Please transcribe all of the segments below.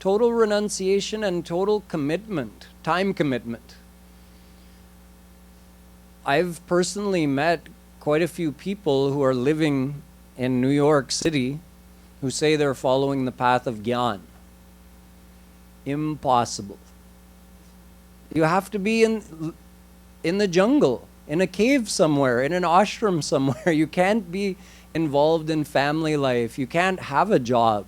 Total renunciation and total commitment, time commitment. I've personally met quite a few people who are living in New York City who say they're following the path of Gyan. Impossible. You have to be in the jungle, in a cave somewhere, in an ashram somewhere. You can't be involved in family life. You can't have a job.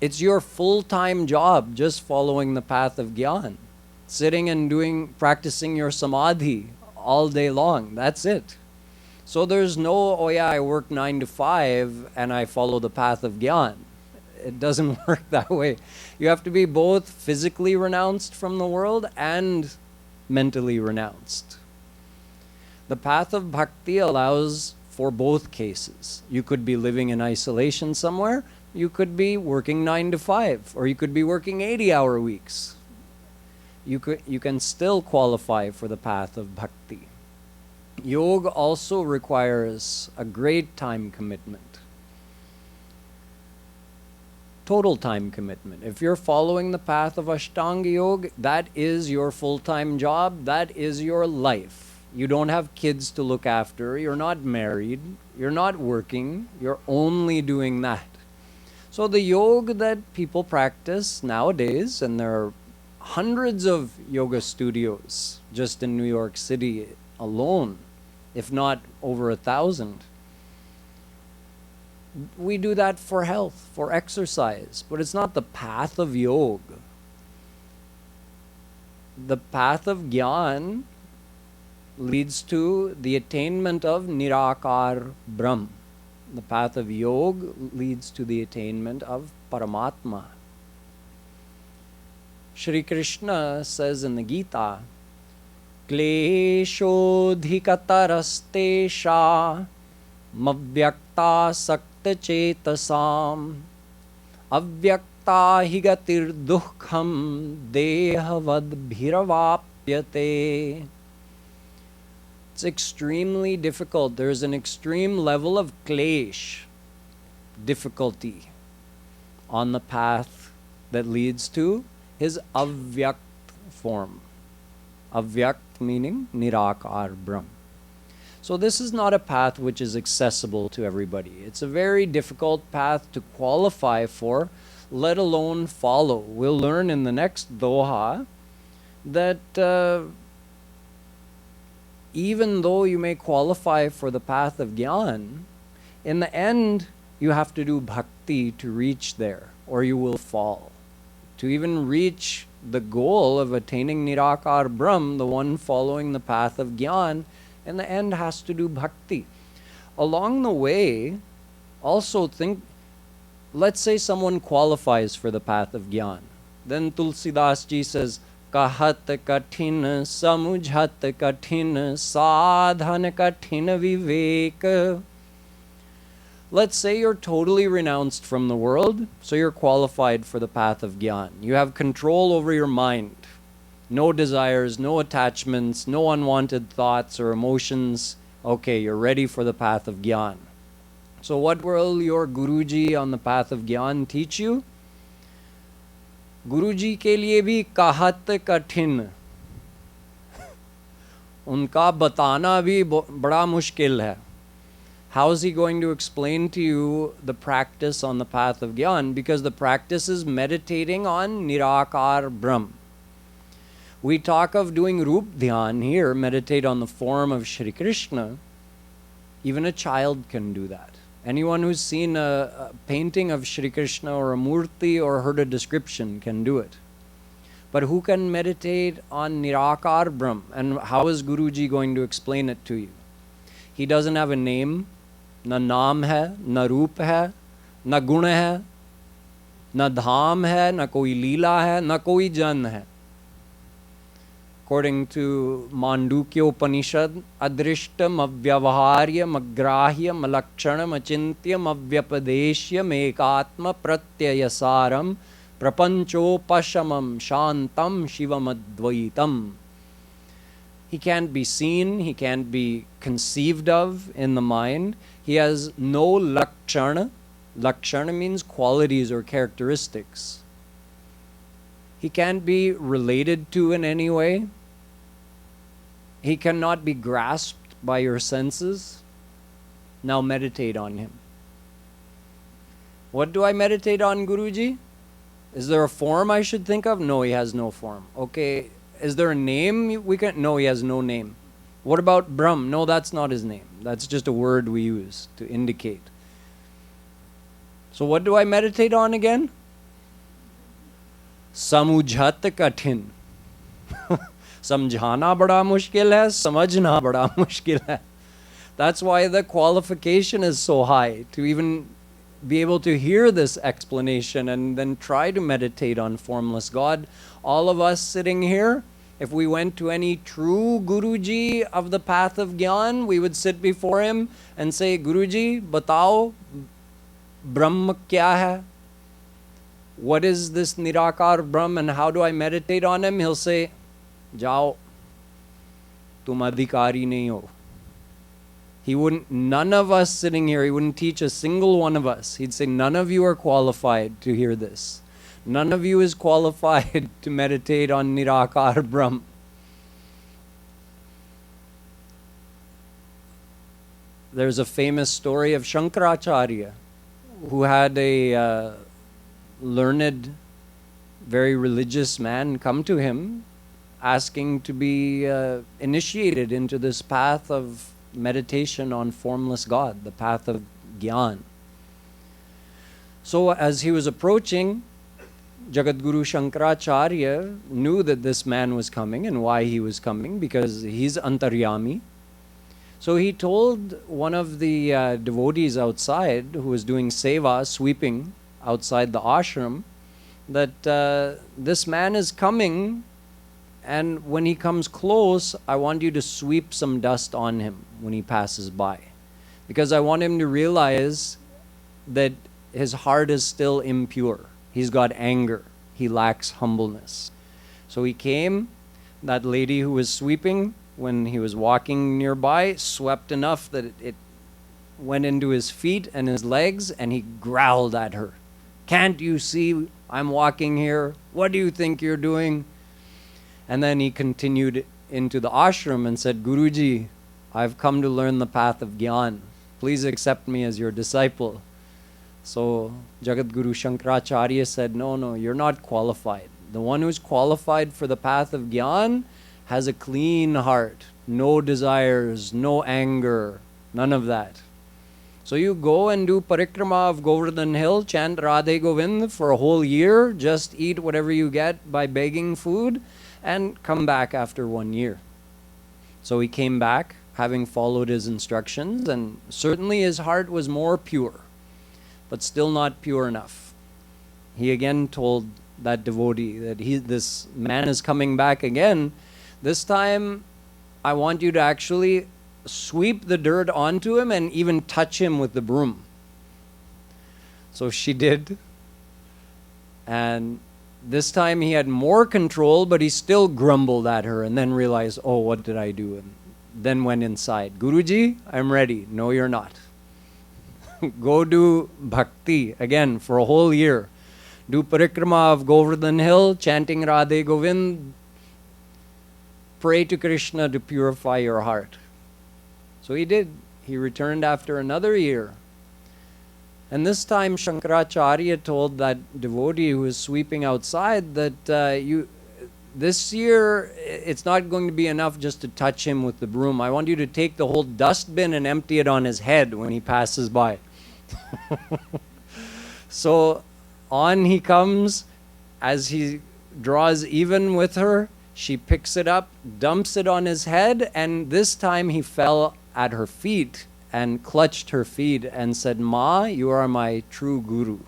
It's your full-time job just following the path of Gyan. Sitting and practicing your samadhi all day long. That's it. So there's no, oh yeah, I work 9 to 5 and I follow the path of Gyan. It doesn't work that way. You have to be both physically renounced from the world and mentally renounced. The path of bhakti allows for both cases. You could be living in isolation somewhere, you could be working 9 to 5, or you could be working 80-hour weeks. You can still qualify for the path of bhakti. Yoga also requires a great time commitment. Total time commitment. If you're following the path of Ashtanga Yoga, that is your full-time job, that is your life. You don't have kids to look after, you're not married, you're not working, you're only doing that. So the yoga that people practice nowadays, and there are hundreds of yoga studios just in New York City alone, if not over 1,000. We do that for health, for exercise, but it's not the path of yoga. The path of Gyan leads to the attainment of Nirakar Brahm. The path of yoga leads to the attainment of Paramatma. Shri Krishna says in the Gita, Kleshodhikatarastesha mavyakta sakta chetasam avyakta higatir dukham dehavad bhiravapyate. It's extremely difficult. There's an extreme level of klesh, difficulty, on the path that leads to his avyakt form. Avyakt meaning Nirakar Brahm. So this is not a path which is accessible to everybody. It's a very difficult path to qualify for, let alone follow. We'll learn in the next doha that even though you may qualify for the path of Gyan, in the end you have to do bhakti to reach there, or you will fall. To even reach the goal of attaining Nirakar Brahm, the one following the path of Gyan, in the end has to do bhakti. Along the way, also think, let's say someone qualifies for the path of Gyan. Then Tulsidas ji says, Kahat kathin samujhat kathin sadhan kathin vivek. Let's say you're totally renounced from the world, so you're qualified for the path of Gyan. You have control over your mind. No desires, no attachments, no unwanted thoughts or emotions. Okay, you're ready for the path of Gyan. So what will your Guruji on the path of Gyan teach you? Guruji ke liye bhi kahat kathin. Unka batana bhi bada mushkil hai. How is he going to explain to you the practice on the path of Gyan? Because the practice is meditating on Nirakar Brahm. We talk of doing Rup Dhyan here, meditate on the form of Shri Krishna. Even a child can do that. Anyone who's seen a painting of Shri Krishna or a murti or heard a description can do it. But who can meditate on Nirakar Brahm? And how is Guruji going to explain it to you? He doesn't have a name. Na naam hai, na roop hai, na gun hai, na dham hai, na koi leela hai, na koi jan hai. According to Mandukya Upanishad, adrishtam avyavaharyam agrahyam alakshanam achintyam avyapadeshyam ekatma pratyayasaram prapanchopashamam shantam shivam advaitam. He can't be seen, he can't be conceived of in the mind. He has no lakshana, Lakshana means qualities or characteristics. He can't be related to in any way. He cannot be grasped by your senses. Now meditate on him. What do I meditate on, Guruji? Is there a form I should think of? No, he has no form. Okay, is there a name we can? No, he has no name. What about Brahm? No, that's not his name. That's just a word we use to indicate. So what do I meditate on again? Samujhat kathin. Samjhana bada mushkil hai, samajhna bada mushkil hai. That's why the qualification is so high, to even be able to hear this explanation and then try to meditate on formless God. All of us sitting here, if we went to any true Guruji of the path of Gyan, we would sit before him and say, Guruji, batao, Brahma kya hai? What is this Nirakar Brahm and how do I meditate on him? He'll say, Jao, tum adhikari nahi ho. He wouldn't, none of us sitting here, he wouldn't teach a single one of us. He'd say, none of you are qualified to hear this. None of you is qualified to meditate on Nirakar Brahm. There's a famous story of Shankaracharya, who had a learned, very religious man come to him, asking to be initiated into this path of meditation on formless God, the path of Gyan. So as he was approaching, Jagadguru Shankaracharya knew that this man was coming and why he was coming, because he's Antaryami. So he told one of the devotees outside who was doing seva, sweeping outside the ashram, that this man is coming, and when he comes close, I want you to sweep some dust on him when he passes by. Because I want him to realize that his heart is still impure. He's got anger. He lacks humbleness. So he came, that lady who was sweeping, when he was walking nearby, swept enough that it went into his feet and his legs, and he growled at her. Can't you see I'm walking here? What do you think you're doing? And then he continued into the ashram and said, Guruji, I've come to learn the path of Gyan. Please accept me as your disciple. So Jagadguru Shankaracharya said, no, you're not qualified. The one who's qualified for the path of Gyan has a clean heart, no desires, no anger, none of that. So you go and do parikrama of Govardhan Hill, chant Radhe Govind for a whole year, just eat whatever you get by begging food, and come back after 1 year. So he came back, having followed his instructions, and certainly his heart was more pure, but still not pure enough. He again told that devotee that this man is coming back again. This time, I want you to actually sweep the dirt onto him and even touch him with the broom. So she did. And this time he had more control, but he still grumbled at her and then realized, oh, what did I do? And then went inside. Guruji, I'm ready. No, you're not. Go do bhakti again for a whole year. Do parikrama of Govardhan Hill, chanting Radhe Govind. Pray to Krishna to purify your heart. So he did. He returned after another year. And this time Shankaracharya told that devotee who was sweeping outside that this year it's not going to be enough just to touch him with the broom. I want you to take the whole dustbin and empty it on his head when he passes by. So on he comes. As he draws even with her, she picks it up, dumps it on his head, and this time he fell at her feet and clutched her feet and said, Ma, you are my true guru.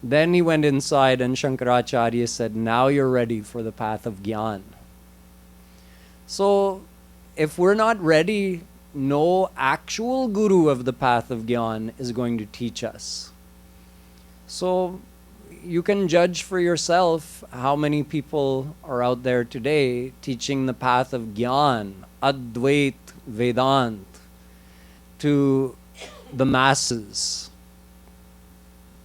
Then he went inside and Shankaracharya said, now you're ready for the path of Gyan. So if we're not ready, no actual guru of the path of Gyan is going to teach us. So you can judge for yourself how many people are out there today teaching the path of Gyan, Advait, Vedant, to the masses.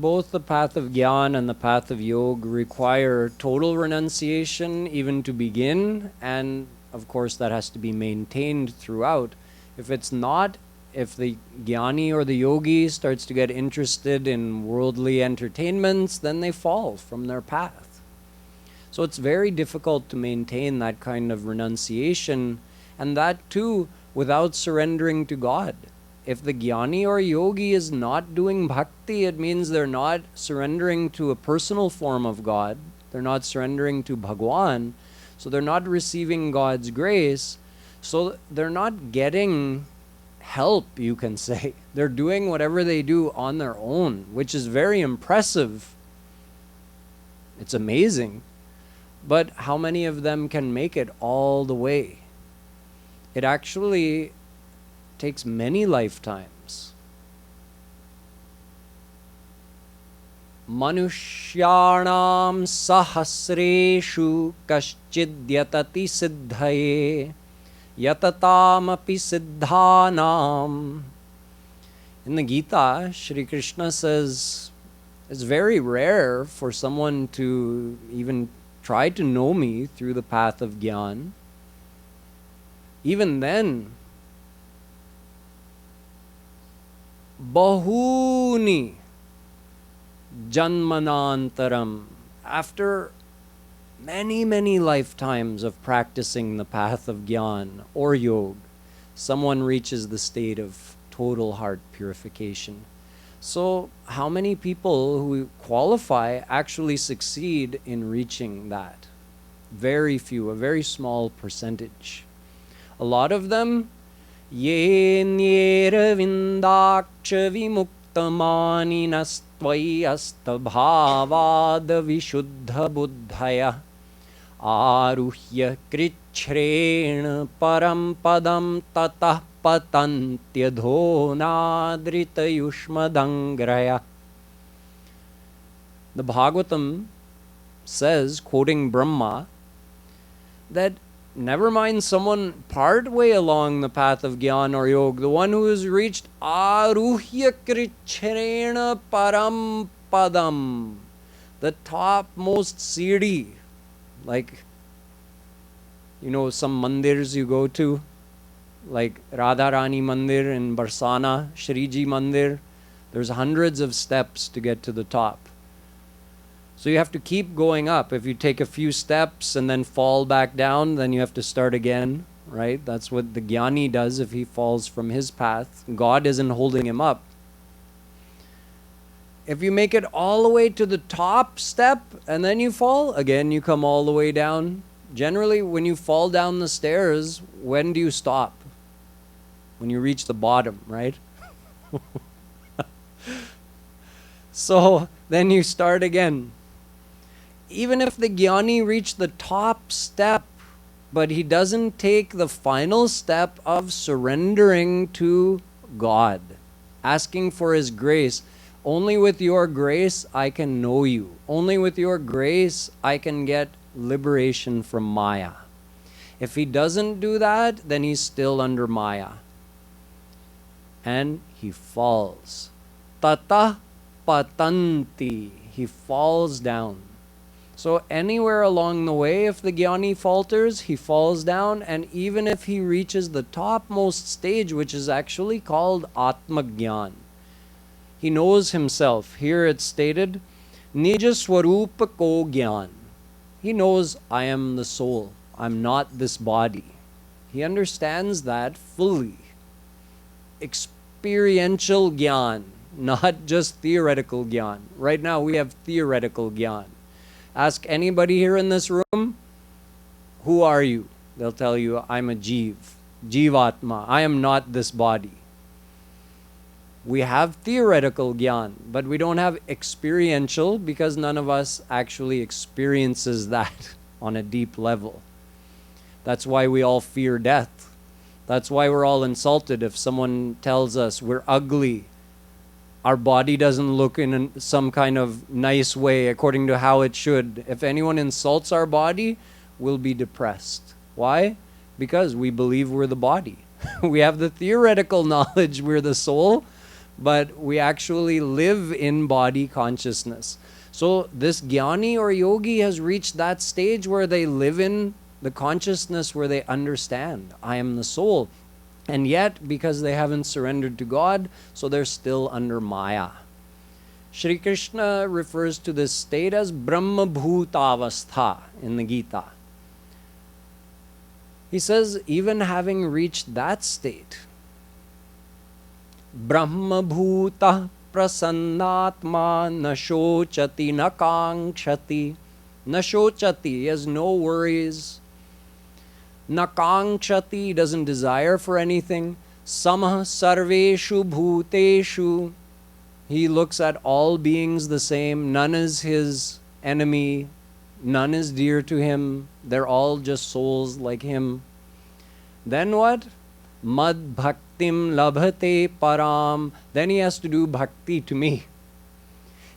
Both the path of Gyan and the path of Yoga require total renunciation even to begin, and of course that has to be maintained throughout. If it's not, if the Jnani or the Yogi starts to get interested in worldly entertainments, then they fall from their path. So it's very difficult to maintain that kind of renunciation, and that too without surrendering to God. If the Jnani or Yogi is not doing bhakti, it means they're not surrendering to a personal form of God. They're not surrendering to Bhagwan. So they're not receiving God's grace. So they're not getting help, you can say. They're doing whatever they do on their own, which is very impressive. It's amazing. But how many of them can make it all the way? It actually takes many lifetimes. Manushyanam sahasreshu kaschid yatati siddhaye yatatam api siddhanam. In the Gita, Shri Krishna says, it's very rare for someone to even try to know me through the path of Gyan. Even then, Bahuni Janmanantaram, after many lifetimes of practicing the path of Gyan or Yoga, someone reaches the state of total heart purification. So how many people who qualify actually succeed in reaching that? Very few, a very small percentage. A lot of them, Ye nyera vindaksha vimuktamani nastvai astabhavad vishuddha buddhaya aruhya krichrena param padam tatah patantyadho nadrita yushmadangraya. The Bhagavatam says, quoting Brahma, that never mind someone part way along the path of Gyan or Yoga, the one who has reached Aruhya Krichrena Param Padam, the topmost Siri, like, you know, some mandirs you go to, like Radha Rani Mandir in Barsana, Shree Mandir, there's hundreds of steps to get to the top. So you have to keep going up. If you take a few steps and then fall back down, then you have to start again, right? That's what the Jnani does if he falls from his path. God isn't holding him up. If you make it all the way to the top step and then you fall, again you come all the way down. Generally, when you fall down the stairs, when do you stop? When you reach the bottom, right? So then you start again. Even if the Jnani reached the top step, but he doesn't take the final step of surrendering to God, asking for His grace. Only with your grace I can know you. Only with your grace I can get liberation from Maya. If he doesn't do that, then he's still under Maya. And he falls. Tata patanti. He falls down. So anywhere along the way, if the Jnani falters, he falls down, and even if he reaches the topmost stage, which is actually called Atma Gyan, he knows himself. Here it's stated, Nija Swarupa Ko Gyan. He knows, I am the soul. I'm not this body. He understands that fully. Experiential Gyan, not just theoretical Gyan. Right now we have theoretical Gyan. Ask anybody here in this room, who are you? They'll tell you, I'm a Jeev, Jivatma. I am not this body. We have theoretical Gyan, but we don't have experiential because none of us actually experiences that on a deep level. That's why we all fear death. That's why we're all insulted if someone tells us we're ugly. Our body doesn't look in some kind of nice way according to how it should. If anyone insults our body, we'll be depressed. Why? Because we believe we're the body. We have the theoretical knowledge we're the soul, but we actually live in body consciousness. So this jnani or yogi has reached that stage where they live in the consciousness where they understand, I am the soul. And yet, because they haven't surrendered to God, so they're still under Maya. Shri Krishna refers to this state as Brahma Bhutavastha in the Gita. He says, even having reached that state, Brahma Bhuta Prasannatma na shochati na kankshati. Na shochati, he has no worries. Na kankshati, doesn't desire for anything. Samah sarveshu bhuteshu, he looks at all beings the same. None is his enemy. None is dear to him. They're all just souls like him. Then what? Mad bhaktim labhate param. Then he has to do bhakti to me.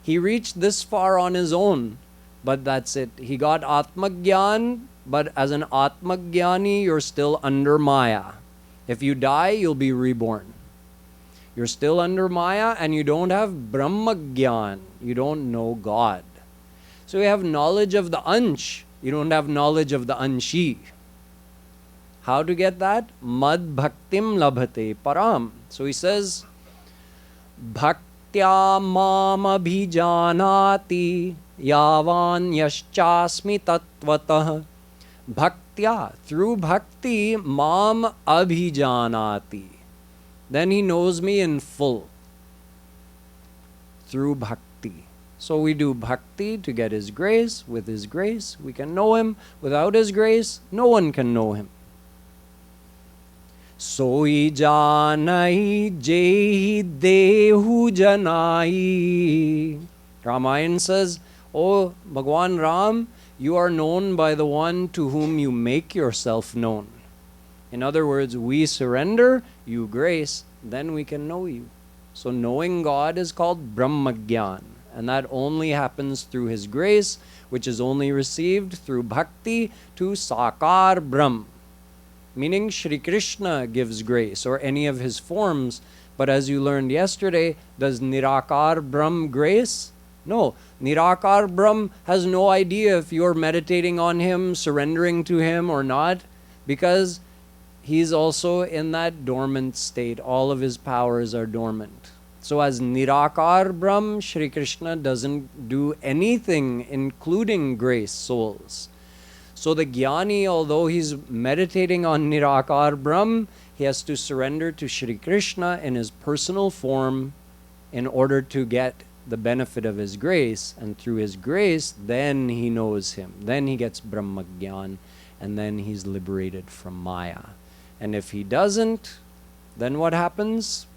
He reached this far on his own, but that's it. He got Atmagyan, but as an Atmagyani, you're still under Maya. If you die, you'll be reborn. You're still under Maya and you don't have Brahmagyan. You don't know God. So you have knowledge of the Ansh. You don't have knowledge of the Anshi. How to get that? Mad bhaktim labhate param. So he says, Bhaktya mam abhijanati yavan yaschasmi tatvatah. Bhaktya, through bhakti, mam abhijanati. Then he knows me in full through bhakti. So we do bhakti to get his grace. With his grace, we can know him. Without his grace, no one can know him. Soi janai jehi dehu janai. Ramayana says, Oh, Bhagwan Ram, you are known by the one to whom you make yourself known. In other words, we surrender, you grace, then we can know you. So knowing God is called Brahmagyan, and that only happens through his grace, which is only received through bhakti to Sakar Brahm. Meaning Shri Krishna gives grace, or any of his forms. But as you learned yesterday, does Nirakar Brahm grace? No. Nirakar Brahm has no idea if you're meditating on him, surrendering to him or not, because he's also in that dormant state. All of his powers are dormant. So as Nirakar Brahm, Shri Krishna doesn't do anything, including grace souls. So the Jnani, although he's meditating on Nirakar Brahm, he has to surrender to Shri Krishna in his personal form in order to get the benefit of his grace. And through his grace, then he knows him. Then he gets Brahmagyan, and then he's liberated from Maya. And if he doesn't, then what happens?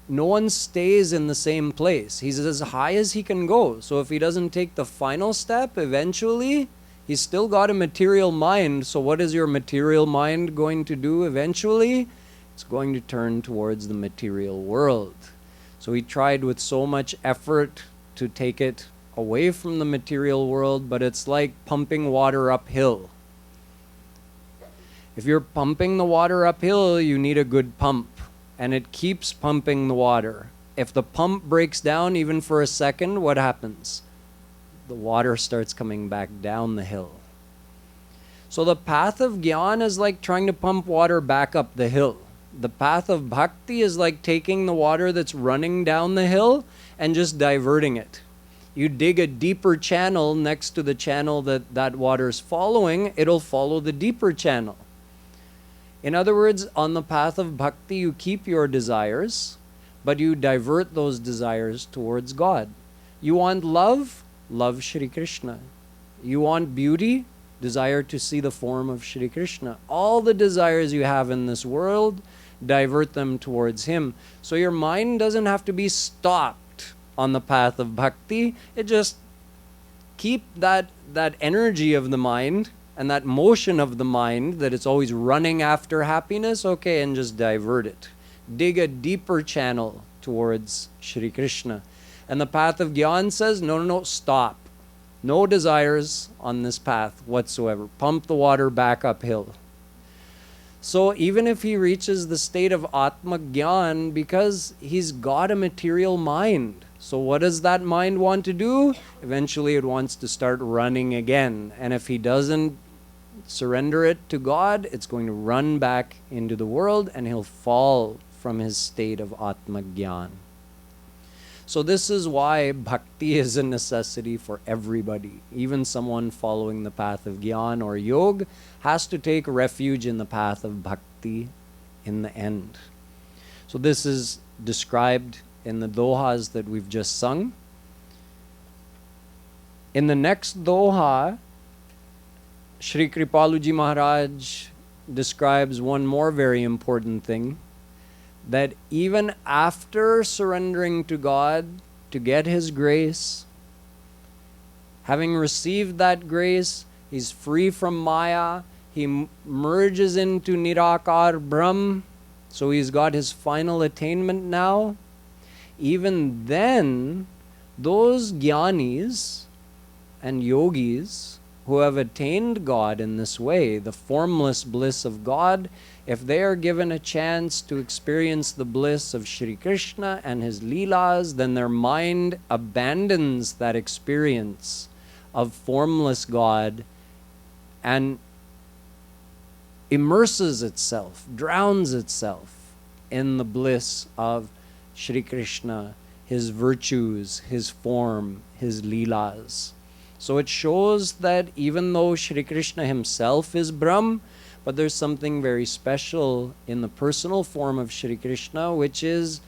No one stays in the same place. He's as high as he can go. So if he doesn't take the final step, eventually, he's still got a material mind. So what is your material mind going to do eventually? It's going to turn towards the material world. So he tried with so much effort to take it away from the material world, but it's like pumping water uphill. If you're pumping the water uphill, you need a good pump, and it keeps pumping the water. If the pump breaks down even for a second, what happens? The water starts coming back down the hill. So the path of Gyan is like trying to pump water back up the hill. The path of Bhakti is like taking the water that's running down the hill and just diverting it. You dig a deeper channel next to the channel that water's following, it'll follow the deeper channel. In other words, on the path of bhakti, you keep your desires, but you divert those desires towards God. You want love? Love Shri Krishna. You want beauty? Desire to see the form of Shri Krishna. All the desires you have in this world, divert them towards him. So your mind doesn't have to be stopped on the path of bhakti. It just keep that energy of the mind and that motion of the mind that it's always running after happiness, okay, and just divert it. Dig a deeper channel towards Shri Krishna. And the path of Gyan says, no, stop. No desires on this path whatsoever. Pump the water back uphill. So even if he reaches the state of Atma Gyan, because he's got a material mind, so what does that mind want to do? Eventually it wants to start running again. And if he doesn't surrender it to God, it's going to run back into the world and he'll fall from his state of Atma Gyan. So this is why bhakti is a necessity for everybody. Even someone following the path of Gyan or Yoga has to take refuge in the path of bhakti in the end. So this is described in the dohas that we've just sung. In the next doha, Shree Kripalu ji Maharaj describes one more very important thing, that even after surrendering to God to get His grace, having received that grace, he's free from Maya, he merges into Nirakar Brahm, so he's got his final attainment now. Even then, those jnanis and yogis who have attained God in this way, the formless bliss of God, if they are given a chance to experience the bliss of Shri Krishna and his leelas, then their mind abandons that experience of formless God and immerses itself, drowns itself in the bliss of Shri Krishna, his virtues, his form, his leelas. So it shows that even though Shri Krishna himself is Brahm, but there's something very special in the personal form of Shri Krishna, which is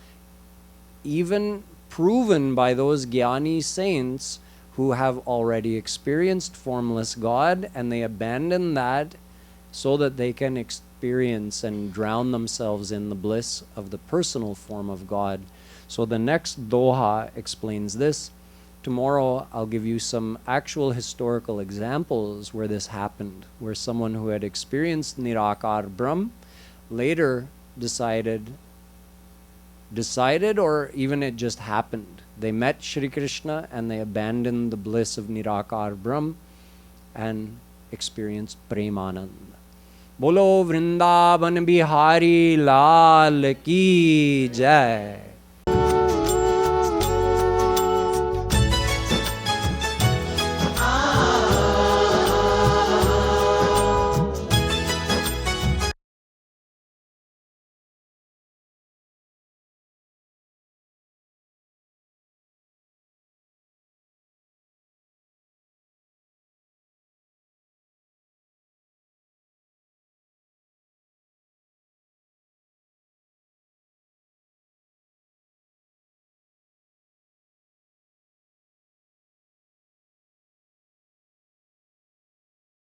even proven by those Jnani saints who have already experienced formless God, and they abandon that so that they can experience and drown themselves in the bliss of the personal form of God. So the next doha explains this. Tomorrow I'll give you some actual historical examples where this happened, where someone who had experienced Nirakar Brahm later decided or even it just happened. They met Shri Krishna and they abandoned the bliss of Nirakar Brahm and experienced Premanand. Bolo Vrindavan Bihari Lal Ki Jai.